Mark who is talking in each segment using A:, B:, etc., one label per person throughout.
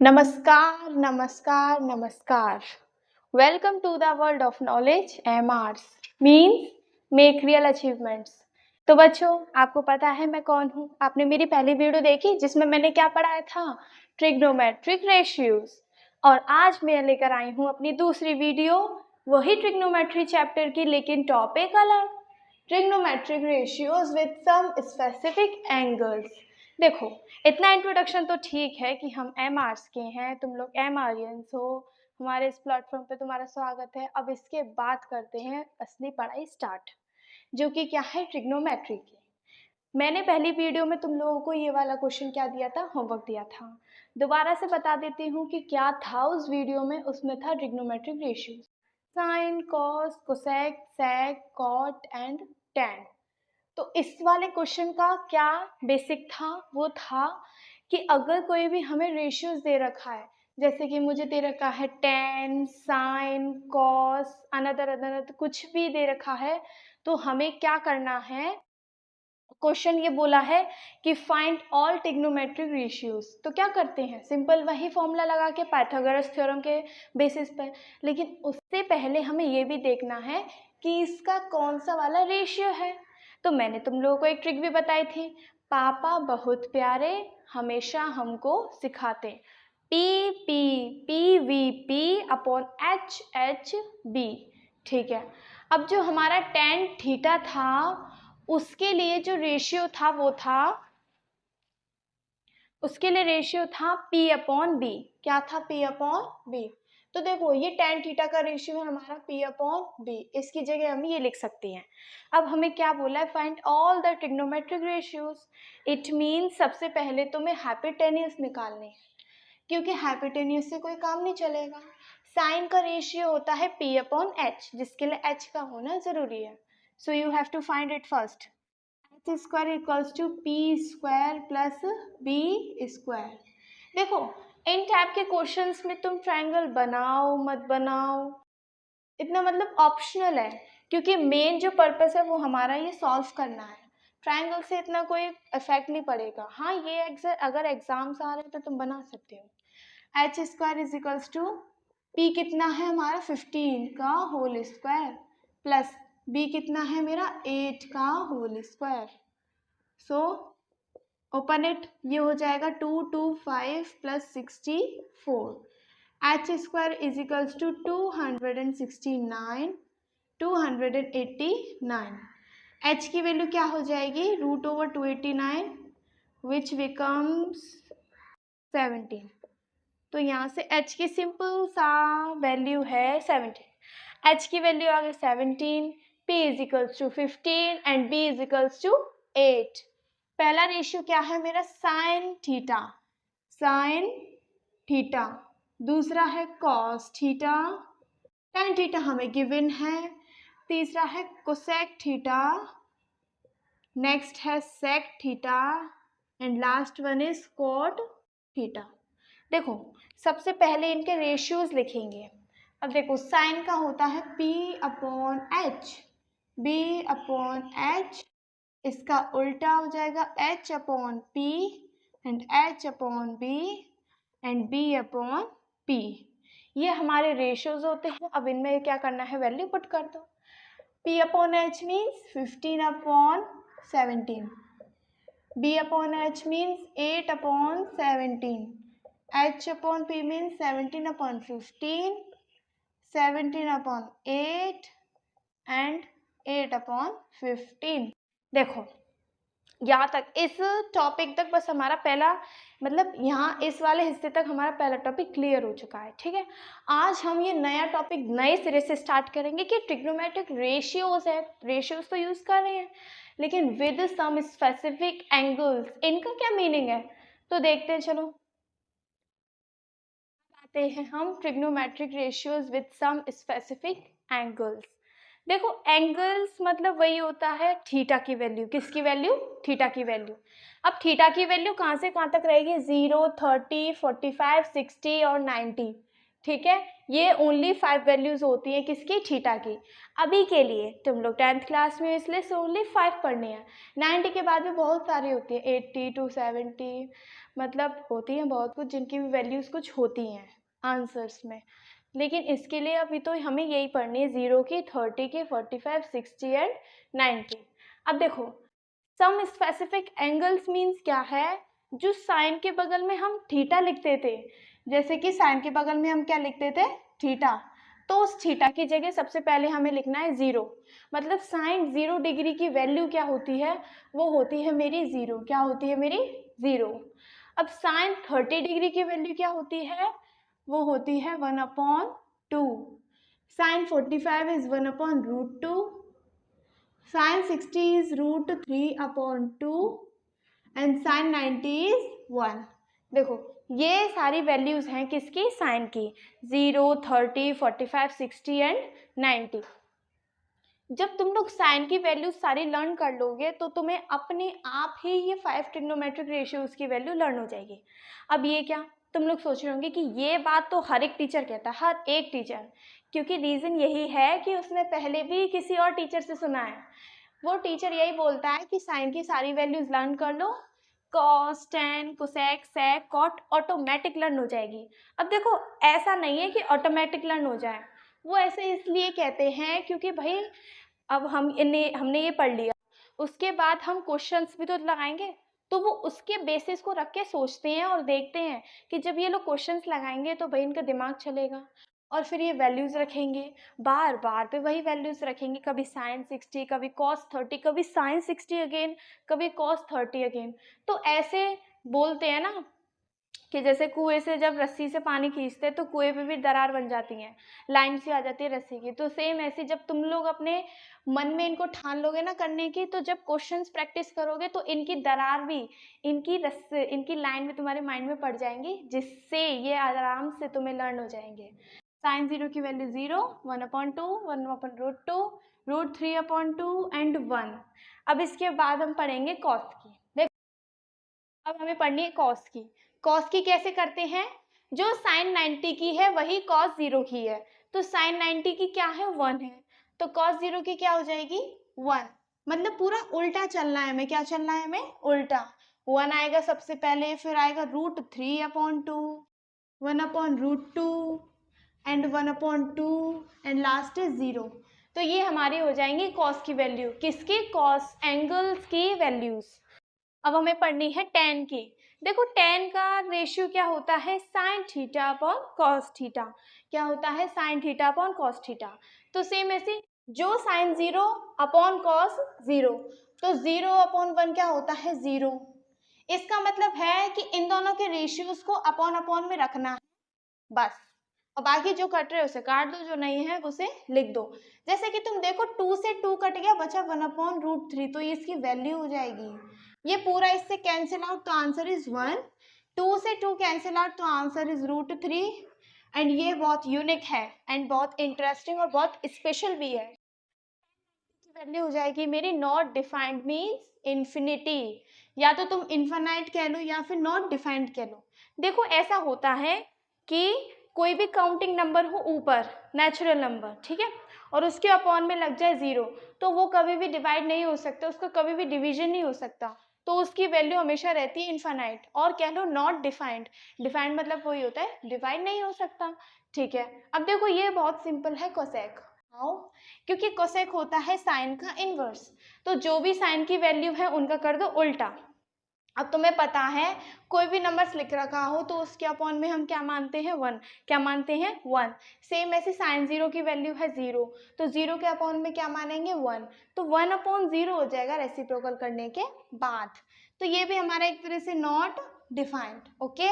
A: नमस्कार, नमस्कार, नमस्कार। Welcome to the world of knowledge MRs means make real achievements. तो बच्चों, आपको पता है मैं कौन हूँ? आपने मेरी पहली वीडियो देखी जिसमें मैंने क्या पढ़ाया था? Trigonometric ratios. और आज मैं लेकर आई हूँ अपनी दूसरी वीडियो, वही ट्रिग्नोमेट्री चैप्टर की, लेकिन टॉपिक अलग। Trigonometric ratios with some specific angles. देखो, इतना इंट्रोडक्शन तो ठीक है कि हम MRs के हैं, तुम लोग MRians हो, हमारे इस प्लेटफॉर्म पे तुम्हारा स्वागत है। अब इसके बाद करते हैं असली पढ़ाई स्टार्ट, जो कि क्या है? ट्रिग्नोमेट्री की। मैंने पहली वीडियो में तुम लोगों को ये वाला क्वेश्चन क्या दिया था? होमवर्क दिया था। दोबारा से बता देती हूँ कि क्या था उस वीडियो में। उसमें था trigonometric ratios, sine, cos, cosec, sec, cot and tan. तो इस वाले क्वेश्चन का क्या बेसिक था? वो था कि अगर कोई भी हमें रेशियोज दे रखा है, जैसे कि मुझे दे रखा है tan, sine, cos, another another कुछ भी दे रखा है, तो हमें क्या करना है? क्वेश्चन ये बोला है कि फाइंड ऑल ट्रिग्नोमेट्रिक रेशियोज। तो क्या करते हैं? सिंपल वही फॉर्मूला लगा के, पाइथागोरस थ्योरम के बेसिस पर। लेकिन उससे पहले हमें ये भी देखना है कि इसका कौन सा वाला रेशियो है। तो मैंने तुम लोगों को एक ट्रिक भी बताई थी, पापा बहुत प्यारे हमेशा हमको सिखाते, P P P V P upon H H B. ठीक है। अब जो हमारा टेन थीटा था, उसके लिए जो रेशियो था वो था, उसके लिए रेशियो था P अपॉन बी। क्या था? P upon B. तो देखो, ये टेन थीटा का रेशियो है हमारा P अपॉन बी। इसकी जगह हम ये लिख सकते हैं। अब हमें क्या बोला है? Find all the trigonometric ratios. It means सबसे पहले तुम्हें हाइपोटेन्यूज निकालने हैं, क्योंकि हाइपोटेन्यूज से कोई काम नहीं चलेगा। साइन का रेशियो होता है P अपॉन एच, जिसके लिए H का होना जरूरी है। So you have to find it first. H square equals to P square plus B square. देखो, इन टाइप के क्वेश्चंस में तुम ट्रायंगल बनाओ मत बनाओ, इतना मतलब ऑप्शनल है, क्योंकि मेन जो पर्पस है वो हमारा ये सॉल्व करना है। ट्रायंगल से इतना कोई इफेक्ट नहीं पड़ेगा। हाँ, ये अगर एग्जाम्स आ रहे हैं तो तुम बना सकते हो। H square is equals to P कितना है हमारा 15 का होल स्क्वायर, प्लस बी कितना है मेरा 8 का whole square. So open it, ये हो जाएगा 225 plus 64। H square is equals to 269, 289। एच की वैल्यू क्या हो जाएगी? Root over 289 which becomes 17। तो यहाँ से एच की सिंपल सा वैल्यू है 17। एच की वैल्यू आ गई 17, P is equals to 15 and B is equals to 8। पहला रेशियो क्या है मेरा? Sine theta, sine theta. दूसरा है कॉस थीटा, टेन थीटा हमें गिवन है। तीसरा है कोसेक थीटा, नेक्स्ट है sec theta and last one is cot theta. देखो, सबसे पहले इनके रेशियोज लिखेंगे। अब देखो, साइन का होता है P upon H, B upon H, इसका उल्टा हो जाएगा H upon P and H upon B and B upon P। ये हमारे रेशियोज होते हैं। अब इनमें क्या करना है? वैल्यू पुट कर दो। P upon H means 15 upon 17, B upon H means 8 upon 17, H upon P means 17 upon 15, 17 upon 8 and 8 upon 15। देखो, यहाँ तक, इस टॉपिक तक बस हमारा पहला, मतलब यहाँ इस वाले हिस्से तक हमारा पहला टॉपिक क्लियर हो चुका है। ठीक है। आज हम ये नया टॉपिक नए सिरे से स्टार्ट करेंगे कि ट्रिग्नोमेट्रिक रेशियोज है। रेशियोज तो यूज कर रहे हैं, लेकिन विद सम स्पेसिफिक एंगल्स। इनका क्या मीनिंग है तो देखते हैं। चलो आते हैं हम trigonometric ratios with some specific angles. देखो, एंगल्स मतलब वही होता है थीटा की वैल्यू। किसकी वैल्यू? थीटा की वैल्यू। अब थीटा की वैल्यू कहाँ से कहाँ तक रहेगी? 0, 30, 45, 60 और 90। ठीक है, ये ओनली 5 वैल्यूज होती हैं किसकी, थीटा की। अभी के लिए तुम लोग 10th क्लास में, इसलिए से ओनली 5 पढ़नी है। 90 के बाद में बहुत सारी होती है, 80 to 70, मतलब होती हैं बहुत कुछ जिनकी भी वैल्यूज कुछ होती हैं आंसर्स में। लेकिन इसके लिए अभी तो हमें यही पढ़नी है, 0 की, 30 की, 45, 60 एंड 90। अब देखो, सम स्पेसिफिक एंगल्स मीन्स क्या है, जो साइन के बगल में हम थीटा लिखते थे, जैसे कि साइन के बगल में हम क्या लिखते थे, थीटा, तो उस थीटा की जगह सबसे पहले हमें लिखना है 0। मतलब साइन 0 डिग्री की वैल्यू क्या होती है, वो होती है मेरी 0। क्या होती है मेरी, 0। अब साइन 30 डिग्री की वैल्यू क्या होती है, वो होती है 1/2। Sine 45 is 1/√2। Sine 60 is √3/2 and sine 90 is 1। देखो ये सारी वैल्यूज हैं किसकी, साइन की, 0, 30, 45, 60 एंड 90। जब तुम लोग साइन की वैल्यूज सारी लर्न कर लोगे तो तुम्हें अपने आप ही ये 5 ट्रिग्नोमेट्रिक रेशियोज की वैल्यू लर्न हो जाएगी। अब ये क्या, तुम लोग सोच रहे होंगे कि ये बात तो हर एक टीचर कहता है, हर एक टीचर, क्योंकि रीज़न यही है कि उसने पहले भी किसी और टीचर से सुना है। वो टीचर यही बोलता है कि साइन की सारी वैल्यूज लर्न कर लो, cos, ten, cosec, sec, cot automatic learn हो जाएगी। अब देखो ऐसा नहीं है कि ऑटोमेटिक लर्न हो जाए, वो ऐसे इसलिए कहते हैं क्योंकि भाई अब हमने ये पढ़ लिया, उसके बाद हम क्वेश्चंस भी तो लगाएंगे, तो वो उसके बेसिस को रख के सोचते हैं और देखते हैं कि जब ये लोग क्वेश्चंस लगाएंगे तो भाई इनका दिमाग चलेगा, और फिर ये वैल्यूज़ रखेंगे, बार बार पे वही वैल्यूज़ रखेंगे, कभी साइन 60, कभी कॉस 30, कभी साइन 60 अगेन, कभी कॉस 30 अगेन। तो ऐसे बोलते हैं ना कि जैसे कुएं से जब रस्सी से पानी खींचते हैं तो कुएं पे भी दरार बन जाती हैं, लाइन सी आ जाती है रस्सी की। तो सेम ऐसे जब तुम लोग अपने मन में इनको ठान लोगे ना करने की, तो जब क्वेश्चंस प्रैक्टिस करोगे तो इनकी दरार भी इनकी लाइन में तुम्हारे माइंड में पड़ जाएंगी, जिससे ये आराम से तुम्हें लर्न हो जाएंगे। साइन 0 की वैल्यू 0, 1/2, 1/√2, √3/2 एंड 1। अब इसके बाद हम पढ़ेंगे कॉस की। अब हमें पढ़नी है कॉस की। कॉस की कैसे करते हैं, जो साइन 90 की है वही कॉस 0 की है, तो साइन 90 की क्या है, 1 है, तो कॉस 0 की क्या हो जाएगी, 1। मतलब पूरा उल्टा चलना है हमें, क्या चलना है हमें, उल्टा। 1 आएगा सबसे पहले, फिर आएगा √3/2, 1/√2 एंड 1/2 एंड लास्ट इज 0। तो ये हमारी हो जाएंगी कॉस की वैल्यू, किसकी, कॉस एंगल्स की वैल्यूज। अब हमें पढ़नी है टेन की। देखो टेन का रेशियो क्या होता है, sine theta upon cos theta. क्या होता है, sine theta upon cos theta. तो सेम ऐसे, जो साइन 0 अपॉन कॉस 0, तो 0/1 क्या होता है, 0। इसका मतलब है कि इन दोनों के रेशियोज को अपॉन अपॉन में रखना है बस, और बाकी जो कट रहे हैं उसे काट दो, जो नहीं है उसे लिख दो। जैसे कि तुम देखो 2 से 2 कट गया, बचा 1/√3, तो ये इसकी वैल्यू हो जाएगी। ये पूरा इससे कैंसिल आउट, तो आंसर इज 1। 2 से 2 कैंसिल आउट, तो आंसर इज √3। एंड ये बहुत यूनिक है एंड बहुत इंटरेस्टिंग और बहुत स्पेशल भी है। वैल्यू हो जाएगी मेरी नॉट डिफाइंड मीन्स इन्फिनिटी, या तो तुम इन्फिनाइट कह लो या फिर नॉट डिफाइंड कह लो। देखो ऐसा होता है कि कोई भी काउंटिंग नंबर हो ऊपर, नेचुरल नंबर, ठीक है, और उसके अपॉन में लग जाए 0, तो वो कभी भी डिवाइड नहीं हो सकता, उसका कभी भी डिवीजन नहीं हो सकता, तो उसकी वैल्यू हमेशा रहती है इन्फिनाइट, और कह लो नॉट डिफाइंड। डिफाइंड मतलब वही होता है, डिवाइड नहीं हो सकता, ठीक है। अब देखो ये बहुत सिंपल है, कोसेक। हाउ, क्योंकि कोसेक होता है साइन का इनवर्स, तो जो भी साइन की वैल्यू है उनका कर दो उल्टा। अब तुम्हें पता है कोई भी नंबर्स लिख रखा हो तो उसके अपॉन में हम क्या मानते हैं, 1। क्या मानते हैं, 1। सेम ऐसे साइन 0 की वैल्यू है 0, तो 0 के अपॉन में क्या मानेंगे, 1। तो 1/0 हो जाएगा रेसिप्रोकल करने के बाद। तो ये भी हमारा एक तरह से not defined, okay.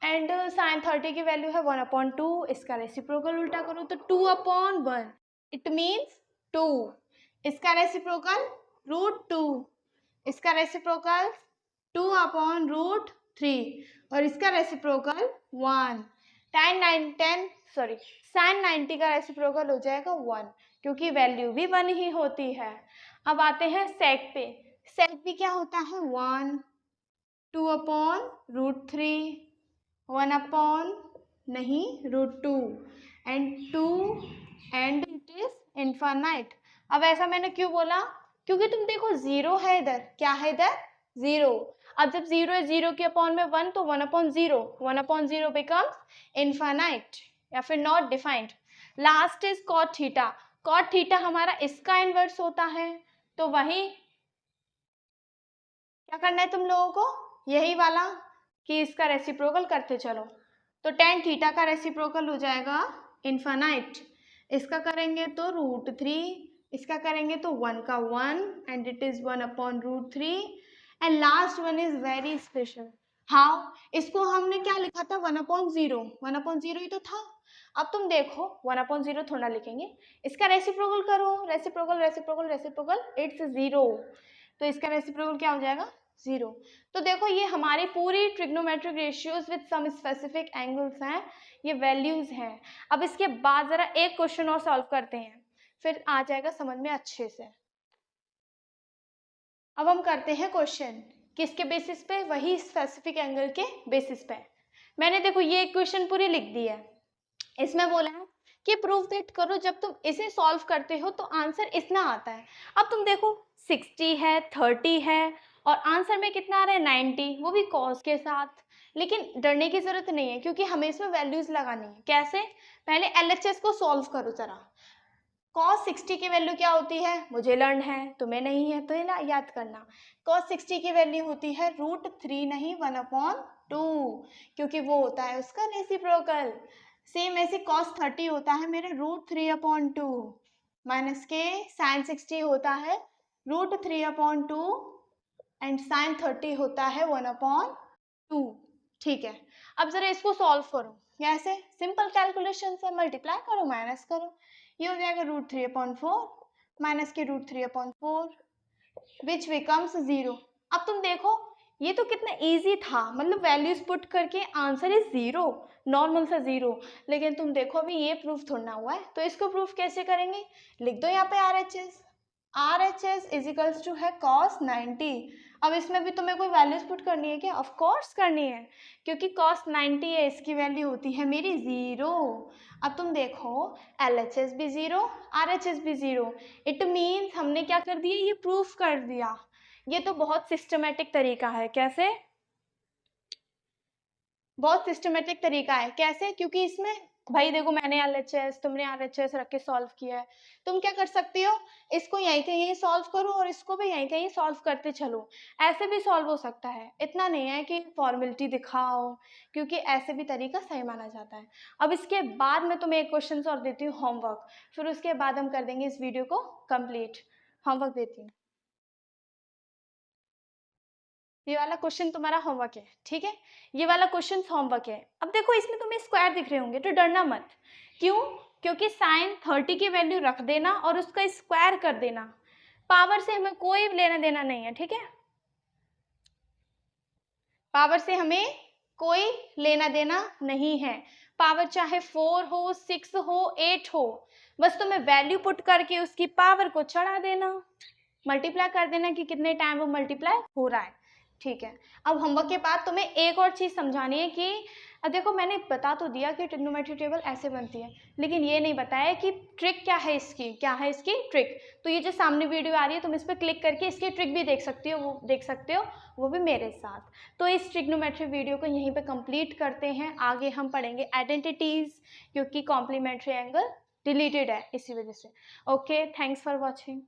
A: And sine 30 की वैल्यू है 1/2, इसका रेसिप्रोकल उल्टा करो तो 2/1, इट मीन्स 2। इसका रेसिप्रोकल √2, इसका रेसिप्रोकल 2/√3, और इसका रेसिप्रोकल 1। साइन 90 का रेसिप्रोकल हो जाएगा 1, क्योंकि वैल्यू भी 1 ही होती है। अब आते हैं सेक पे। सेक भी क्या होता है, 1, 2/√3, 1/, नहीं √2 and 2 and it is infinite. अब ऐसा मैंने क्यों बोला? क्योंकि तुम देखो 0 है इधर, क्या है इधर? 0। अब जब 0 है 0 के अपॉन में 1 तो 1/0, 1/0 बिकम्स इनफाइनाइट या फिर not defined. Last is cot theta. cot theta हमारा इसका इनवर्स होता है, तो वही क्या करना है तुम लोगों को? यही वाला कि इसका रेसिप्रोकल करते चलो। तो tan थीटा का रेसिप्रोकल हो जाएगा इनफाइनाइट, इसका करेंगे तो √3, इसका करेंगे तो 1 का 1 and it is 1/√3 and last one is very special. How? इसको हमने क्या लिखा था? 1/0, 1/0 ही तो था। अब तुम देखो 1/0 थोड़ा लिखेंगे, इसका रेसिप्रोकल करो, रेसिप्रोकल रेसिप्रोकल रेसिप्रोकल, इट्स 0, तो इसका रेसिप्रोकल क्या हो जाएगा? 0। तो देखो ये हमारी पूरी trigonometric ratios with some specific angles हैं, ये वैल्यूज हैं। अब इसके बाद जरा एक क्वेश्चन और सॉल्व करते हैं, फिर आ जाएगा समझ में अच्छे से। अब हम करते हैं क्वेश्चन, किसके बेसिस पे? वही स्पेसिफिक एंगल के बेसिस पे। मैंने देखो ये इक्वेशन पूरी लिख दी है, इसमें बोला है कि प्रूव दैट करो, जब तुम इसे सॉल्व करते हो तो आंसर इतना आता है। अब तुम देखो 60 है, 30 है और आंसर में कितना आ रहा है? 90, वो भी कॉस के साथ। लेकिन डरने की जरूरत नहीं है क्योंकि हमें इसमें वैल्यूज लगानी है। कैसे? पहले LHS को सॉल्व करो जरा। cos 60 की वैल्यू क्या होती है? मुझे लर्न है, तुम्हें नहीं है, तो ये याद करना। cos 60 की वैल्यू होती है √3 नहीं 1/2, क्योंकि वो होता है उसका रेसिप्रोकल। सेम ऐसे cos 30 होता है मेरे √3/2 माइनस के sin 60 होता है √3/2 एंड sin 30 होता है 1/2। ठीक है, अब जरा इसको सॉल्व करो। कैसे? सिंपल कैलकुलेशन से मल्टीप्लाई करो, माइनस करो, ये हो जाएगा √3/4 माइनस के √3/4 विच बिकम्स 0। अब तुम देखो ये तो कितना इजी था, मतलब वैल्यूज पुट करके आंसर इज 0, नॉर्मल सा 0। लेकिन तुम देखो अभी ये प्रूफ थोड़ा हुआ है, तो इसको प्रूफ कैसे करेंगे? लिख दो यहाँ पे RHS इज इक्वल्स टू है cos 90। अब इसमें भी तुम्हें कोई वैल्यूज पुट करनी है क्या? ऑफ कोर्स करनी है, क्योंकि cos 90 है, इसकी वैल्यू होती है मेरी 0। अब तुम देखो LHS भी 0, RHS भी 0, इट मीन्स हमने क्या कर दिया? ये प्रूफ कर दिया। ये तो बहुत सिस्टमेटिक तरीका है। कैसे? बहुत सिस्टमेटिक तरीका है। कैसे? क्योंकि इसमें भाई देखो मैंने LHS, तुमने RHS रख के सॉल्व किया है, तुम क्या कर सकती हो? इसको यहीं के यहीं सॉल्व करो और इसको भी यहीं के यहीं सॉल्व करते चलो। ऐसे भी सॉल्व हो सकता है, इतना नहीं है कि फॉर्मेलिटी दिखाओ, क्योंकि ऐसे भी तरीका सही माना जाता है। अब इसके बाद मैं तुम्हें एक क्वेश्चन और देती हूँ होमवर्क, फिर उसके बाद हम कर देंगे इस वीडियो को कंप्लीट। होमवर्क देती हूँ, ये वाला क्वेश्चन तुम्हारा होमवर्क है, ठीक है? ये वाला क्वेश्चन होमवर्क है। अब देखो इसमें तुम्हें स्क्वायर दिख रहे होंगे, तो डरना मत। क्यों? क्योंकि sin 30 की वैल्यू रख देना और उसका स्क्वायर कर देना, पावर से हमें कोई लेना देना नहीं है, ठीक है? पावर से हमें कोई लेना देना नहीं है। पावर चाहे 4 हो, 6 हो, 8 हो, बस तुम्हें वैल्यू पुट करके उसकी पावर को चढ़ा देना, मल्टीप्लाई कर देना कि कितने टाइम वो मल्टीप्लाई हो रहा है। ठीक है, अब होमवर्क के बाद तुम्हें एक और चीज़ समझानी है कि अब देखो मैंने बता तो दिया कि ट्रिग्नोमेट्री टेबल ऐसे बनती है, लेकिन ये नहीं बताया कि ट्रिक क्या है इसकी, क्या है इसकी ट्रिक। तो ये जो सामने वीडियो आ रही है तुम इस पर क्लिक करके इसकी ट्रिक भी देख सकती हो, वो देख सकते हो, वो भी मेरे साथ। तो इस ट्रिग्नोमेट्री वीडियो को यहीं पे कंप्लीट करते हैं। आगे हम पढ़ेंगे आइडेंटिटीज़, क्योंकि कॉम्प्लीमेंट्री एंगल डिलीटेड है इसी वजह से। Okay, thanks for watching.